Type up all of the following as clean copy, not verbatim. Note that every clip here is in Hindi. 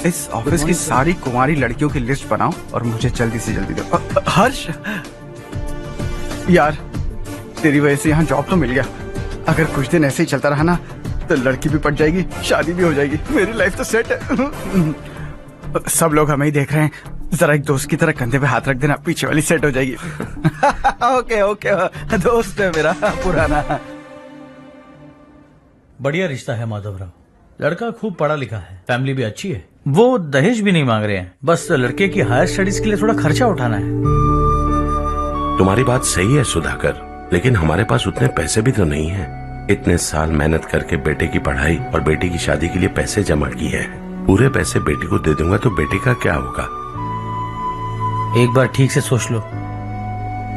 इस ऑफिस की सारी कुंवारी लड़कियों की लिस्ट बनाओ और मुझे जल्दी से जल्दी दो। हर्ष यार, तेरी वजह से यहाँ जॉब तो मिल गया। अगर कुछ दिन ऐसे ही चलता रहा ना तो लड़की भी पट जाएगी, शादी भी हो जाएगी, मेरी लाइफ तो सेट है। सब लोग हमें ही देख रहे हैं, जरा एक दोस्त की तरह कंधे पे हाथ रख देना, पीछे वाली सेट हो जाएगी। ओके ओके, दोस्त है मेरा पुराना। बढ़िया रिश्ता है माधवराव। लड़का खूब पढ़ा लिखा है, फैमिली भी अच्छी है। वो दहेज भी नहीं मांग रहे हैं, बस लड़के की हायर स्टडीज के लिए थोड़ा खर्चा उठाना है। तुम्हारी बात सही है सुधाकर, लेकिन हमारे पास उतने पैसे भी तो नहीं है। इतने साल मेहनत करके बेटे की पढ़ाई और बेटी की शादी के लिए पैसे जमा किए हैं। पूरे पैसे बेटी को दे दूंगा तो बेटी का क्या होगा? एक बार ठीक से सोच लो।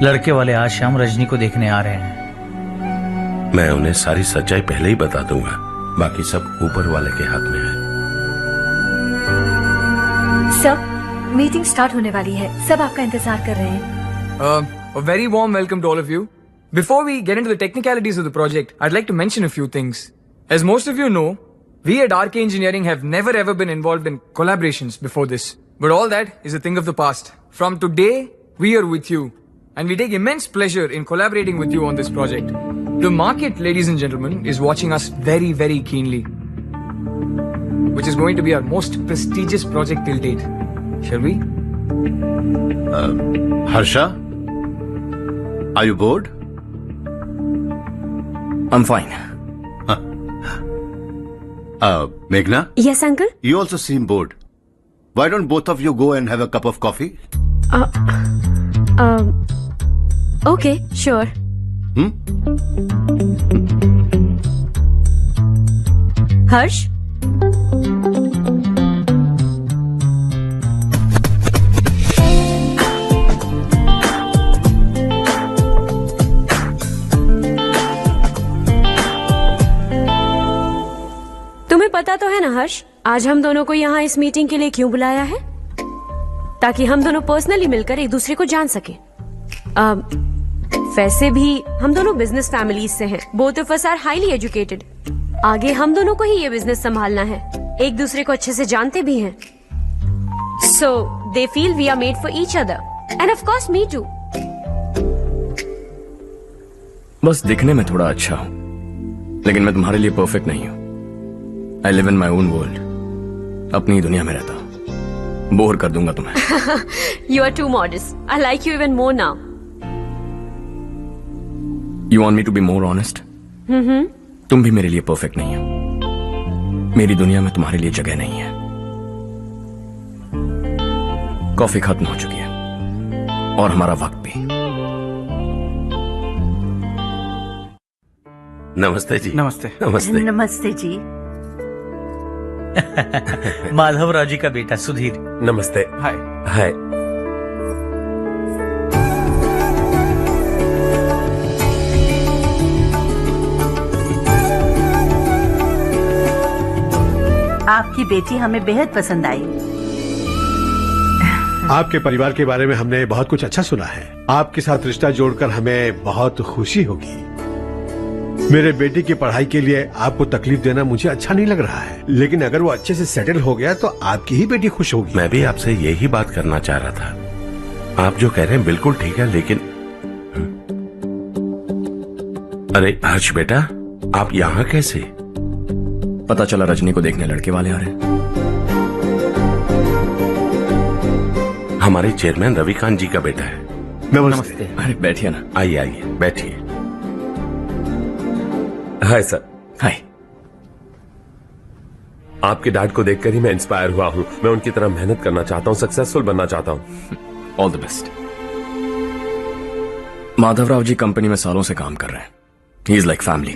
लड़के वाले आज शाम रजनी को देखने आ रहे हैं। मैं उन्हें सारी सच्चाई पहले ही बता दूंगा, बाकी सब ऊपर वाले के हाथ में है। सर, मीटिंग स्टार्ट होने वाली है, सब आपका इंतजार कर रहे हैं। A very warm welcome to all of you. Before we get into the technicalities of the project, I'd like to mention a few things. As most of you know, we at RK Engineering have never ever been involved in collaborations before this. But all that is a thing of the past. From today, we are with you. And we take immense pleasure in collaborating with you on this project. The market, ladies and gentlemen, is watching us very, very keenly. Which is going to be our most prestigious project till date. Shall we? Harsha? Are you bored? I'm fine. Meghna? Yes, uncle. You also seem bored. Why don't both of you go and have a cup of coffee? Okay, sure. हर्ष, तुम्हें पता तो है ना हर्ष, आज हम दोनों को यहाँ इस मीटिंग के लिए क्यों बुलाया है? ताकि हम दोनों पर्सनली मिलकर एक दूसरे को जान सके। वैसे भी हम दोनों बिजनेस फैमिलीज से हैं। Both of us are highly educated. आगे हम दोनों को ही ये बिजनेस संभालना है। एक दूसरे को अच्छे से जानते भी हैं। So they feel we are made for each other and of course me too. बस दिखने में थोड़ा अच्छा हूं, लेकिन मैं तुम्हारे लिए परफेक्ट नहीं हूं। I live in my own world, अपनी दुनिया में रहता हूं। बोर कर दूंगा तुम्हें। You are too modest. I like you even more now. You want me to be more honest? तुम भी मेरे लिए परफेक्ट नहीं हो। मेरी दुनिया में तुम्हारे लिए जगह नहीं है। कॉफी खत्म हो चुकी है और हमारा वक्त भी। नमस्ते जी। नमस्ते। नमस्ते। नमस्ते जी। माधवराव जी का बेटा सुधीर। नमस्ते। हाय। हाय। आपकी बेटी हमें बेहद पसंद आई। आपके परिवार के बारे में हमने बहुत कुछ अच्छा सुना है। आपके साथ रिश्ता जोड़कर हमें बहुत खुशी होगी। मेरे बेटे की पढ़ाई के लिए आपको तकलीफ देना मुझे अच्छा नहीं लग रहा है, लेकिन अगर वो अच्छे से सेटल हो गया तो आपकी ही बेटी खुश होगी। मैं भी आपसे यही बात करना चाह रहा था। आप जो कह रहे हैं बिल्कुल ठीक है, लेकिन अरे हर्ष बेटा, आप यहाँ कैसे? पता चला रजनी को देखने लड़के वाले आ रहे हैं। हमारे चेयरमैन रविकांत जी का बेटा है। नमस्ते। अरे बैठिए ना। आइए आइए बैठिए। Hi sir. हाय। आपके डैड को देखकर ही मैं इंस्पायर हुआ हूँ। मैं उनकी तरह मेहनत करना चाहता हूँ, सक्सेसफुल बनना चाहता हूँ। All the best. Madhavrao ji company में सालों से काम कर रहे हैं। He is like family.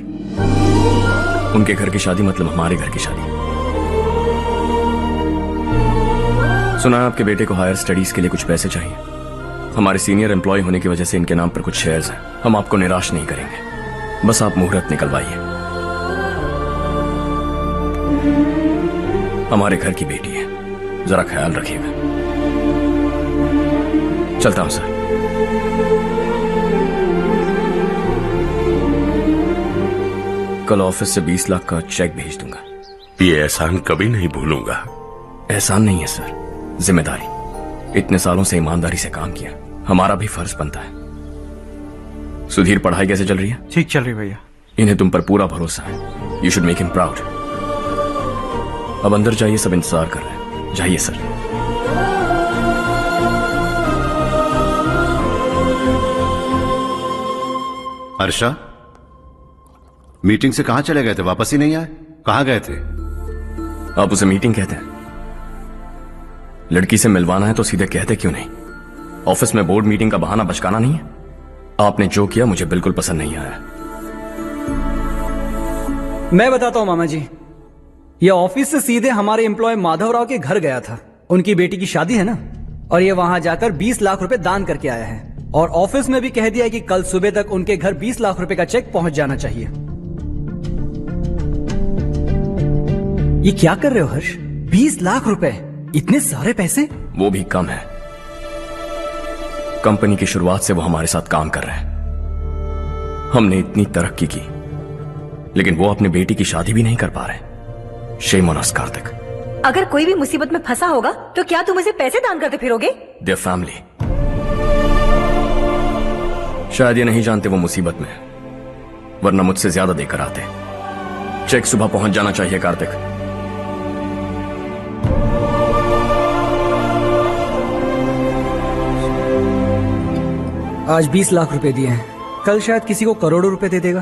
उनके घर की शादी मतलब हमारे घर की शादी। सुना है आपके बेटे को हायर स्टडीज के लिए कुछ पैसे चाहिए। हमारे सीनियर एम्प्लॉय होने की वजह से इनके नाम पर कुछ शेयर्स हैं। हम आपको निराश नहीं करेंगे, बस आप मुहूर्त निकलवाइए। हमारे घर की बेटी है, जरा ख्याल रखिएगा। चलता हूं सर। कल ऑफिस से 20 लाख का चेक भेज दूंगा। ये एहसान कभी नहीं भूलूंगा। एहसान नहीं है सर, जिम्मेदारी। इतने सालों से ईमानदारी से काम किया, हमारा भी फर्ज बनता है। सुधीर, पढ़ाई कैसे चल रही है? ठीक चल रही भैया। इन्हें तुम पर पूरा भरोसा है। You should make him proud. अब अंदर जाइए, सब इंतजार कर रहे हैं। जाइए सर। हर्षा, मीटिंग से कहां चले गए थे? वापस ही नहीं आए? कहां गए थे? आप उसे मीटिंग कहते हैं? लड़की से मिलवाना है तो सीधे कहते क्यों नहीं? ऑफिस में बोर्ड मीटिंग का बहाना बचकाना नहीं है। आपने जो किया मुझे बिल्कुल पसंद नहीं आया। मैं बताता हूं मामा जी, यह ऑफिस से सीधे हमारे एम्प्लॉय माधवराव के घर गया था। उनकी बेटी की शादी है ना, और ये वहां जाकर 20 लाख रुपए दान करके आया है। और ऑफिस में भी कह दिया कि कल सुबह तक उनके घर 20 लाख रुपए का चेक पहुंच जाना चाहिए। ये क्या कर रहे हो हर्ष? 20 लाख रुपए, इतने सारे पैसे? वो भी कम है। कंपनी की शुरुआत से वो हमारे साथ काम कर रहे हैं। हमने इतनी तरक्की की, लेकिन वो अपनी बेटी की शादी भी नहीं कर पा रहे। Shame on us Kartik. अगर कोई भी मुसीबत में फंसा होगा तो क्या तुम उसे पैसे दान करते फिरोगे? Their family. शायद ये नहीं जानते वो मुसीबत में, वरना मुझसे ज्यादा देकर आते। चेक सुबह पहुंच जाना चाहिए कार्तिक। आज 20 लाख रुपए दिए हैं, कल शायद किसी को करोड़ों रुपए दे देगा।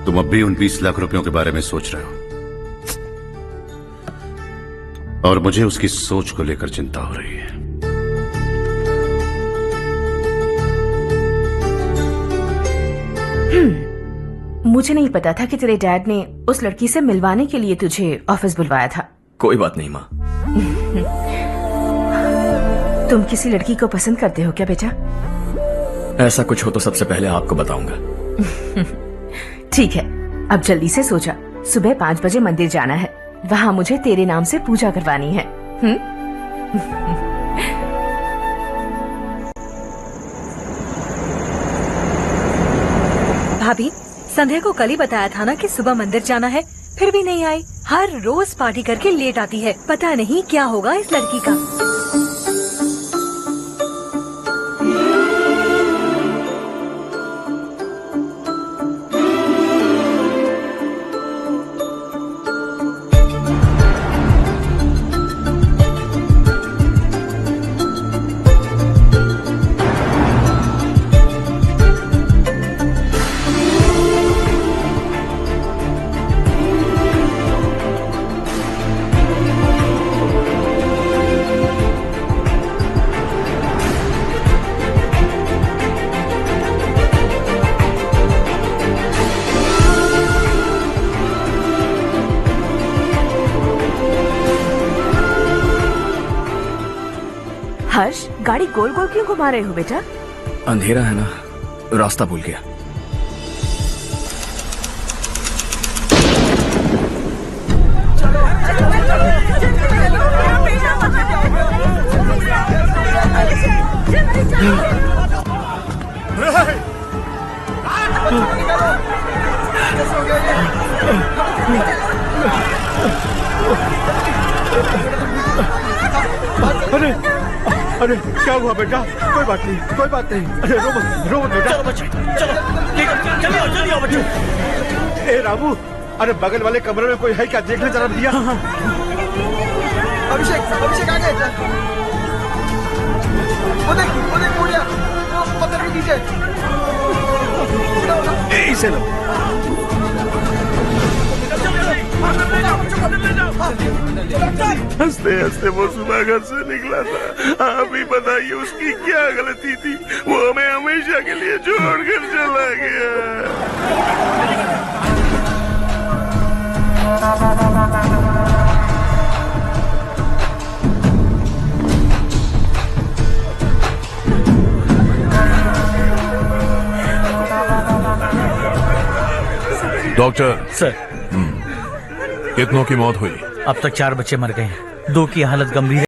तुम अब भी उन 20 लाख रुपयों के बारे में सोच रहे हो, और मुझे उसकी सोच को लेकर चिंता हो रही है। मुझे नहीं पता था कि तेरे डैड ने उस लड़की से मिलवाने के लिए तुझे ऑफिस बुलवाया था। कोई बात नहीं माँ। तुम किसी लड़की को पसंद करते हो क्या बेटा? ऐसा कुछ हो तो सबसे पहले आपको बताऊंगा। ठीक है, अब जल्दी से सो जा। सुबह 5 बजे मंदिर जाना है, वहाँ मुझे तेरे नाम से पूजा करवानी है। भाभी, संध्या को कल ही बताया था ना कि सुबह मंदिर जाना है, फिर भी नहीं आई। हर रोज पार्टी करके लेट आती है। पता नहीं क्या होगा इस लड़की का। हर्ष, गाड़ी गोल गोल क्यों घुमा रहे हो बेटा? अंधेरा है ना, रास्ता भूल गया। अरे अरे क्या हुआ बेटा? कोई बात नहीं, कोई बात नहीं। अरे रो मत बेटा। चलो बच्चे, चलो जल्दी आओ बच्चों। ए रामू, अरे बगल वाले कमरे में कोई है क्या? देखने जरा भैया। अभिषेक आ गए। वो देख मुड़िया, वो पत्थर के नीचे। इसे लो। हंसते हंसते वो सुबह घर से निकला था। आप ही बताइए उसकी क्या गलती थी? वो हमें हमेशा के लिए छोड़कर चला गया। डॉक्टर सर, कितनों की मौत हुई? अब तक 4 बच्चे मर गए हैं, 2 की हालत गंभीर है।